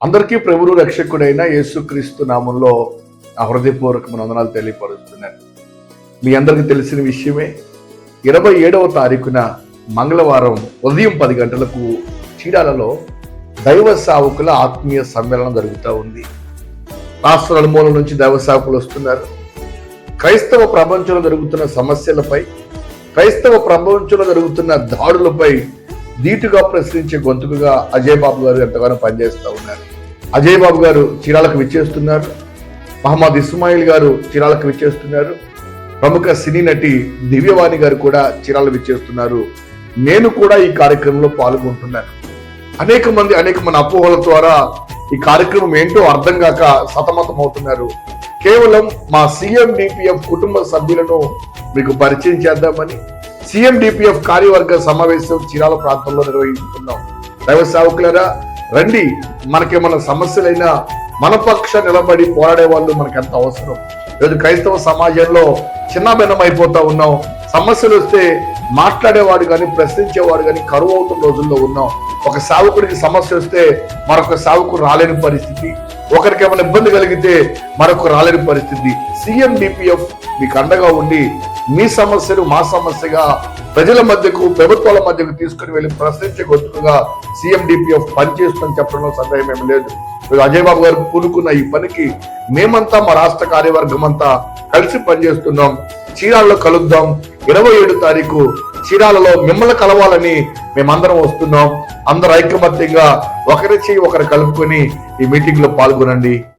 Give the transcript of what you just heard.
అందరికీ ప్రభువు రక్షకుడైన యేసుక్రీస్తు నామంలో నా హృదయపూర్వకమైన వందనాలు తెలియపరుస్తున్నాను. మీ అందరికీ తెలిసిన విషయమే. 27వ తారీఖున మంగళవారం ఉదయం 10 గంటలకు చీరాలలో దైవ సేవకుల ఆత్మీయ సమ్మేళనం జరుగుతూ ఉంది. రాష్ట్ర నలుమూలల నుంచి దైవ సేవకులు వస్తున్నారు. క్రైస్తవ ప్రపంచంలో జరుగుతున్న సమస్యలపై, క్రైస్తవ ప్రపంచంలో జరుగుతున్న దాడులపై ధీటుగా ప్రశ్నించే గొంతుకుగా అజయ్ బాబు గారు ఎంతగానో పనిచేస్తూ ఉన్నారు. అజయ్ బాబు గారు చీరాలకు విచ్చేస్తున్నారు. మహమ్మద్ ఇస్మాయిల్ గారు చీరాలకు విచ్చేస్తున్నారు. ప్రముఖ సినీ నటి దివ్యవాణి గారు కూడా చీరాలు విచ్చేస్తున్నారు. నేను కూడా ఈ కార్యక్రమంలో పాల్గొంటున్నాను. అనేక మంది అపోహల ద్వారా ఈ కార్యక్రమం ఏంటో అర్థం కాక సతమతం అవుతున్నారు. కేవలం మా CMDPF కుటుంబ సభ్యులను మీకు పరిచయం చేద్దామని CMDPF కార్యవర్గ సమావేశం చీరాల ప్రాంతంలో నిర్వహిస్తున్నాం. దైవ సేవకులారా రండి, మనకేమన్నా సమస్యలైనా మన పక్ష నిలబడి పోరాడే వాళ్ళు మనకు ఎంత అవసరం. ఈరోజు క్రైస్తవ సమాజంలో చిన్నభిన్నం అయిపోతా ఉన్నాం. సమస్యలు వస్తే మాట్లాడేవాడు కానీ ప్రశ్నించేవాడు కానీ కరువు అవుతున్న రోజుల్లో ఉన్నాం. ఒక సేవకుడికి సమస్య వస్తే మరొక సేవకుడు రాలేని పరిస్థితి, ఒకరికి ఏమైనా ఇబ్బంది కలిగితే మరొక రాలేని పరిస్థితి. CMDPF మీకు అండగా ఉండి మీ సమస్యను మా సమస్యగా ప్రజల మధ్యకు, ప్రభుత్వాల మధ్యకు తీసుకుని వెళ్ళి ప్రశ్నించే గొంతుగా CMDPF పనిచేస్తుందని చెప్పడంలో సందేహం ఏమి లేదు. అజయ్ బాబు గారు పూనుకున్న ఈ పనికి మేమంతా, మా రాష్ట్ర కార్యవర్గం అంతా కలిసి పనిచేస్తున్నాం. చీరాలలో కలుద్దాం. 27 తారీఖు చీరాలలో మిమ్మల్ని కలవాలని మేమందరం వస్తున్నాం. అందరూ ఐకమత్యంగా ఒకరి చేయి ఒకరు కలుపుకొని ఈ మీటింగ్ లో పాల్గొనండి.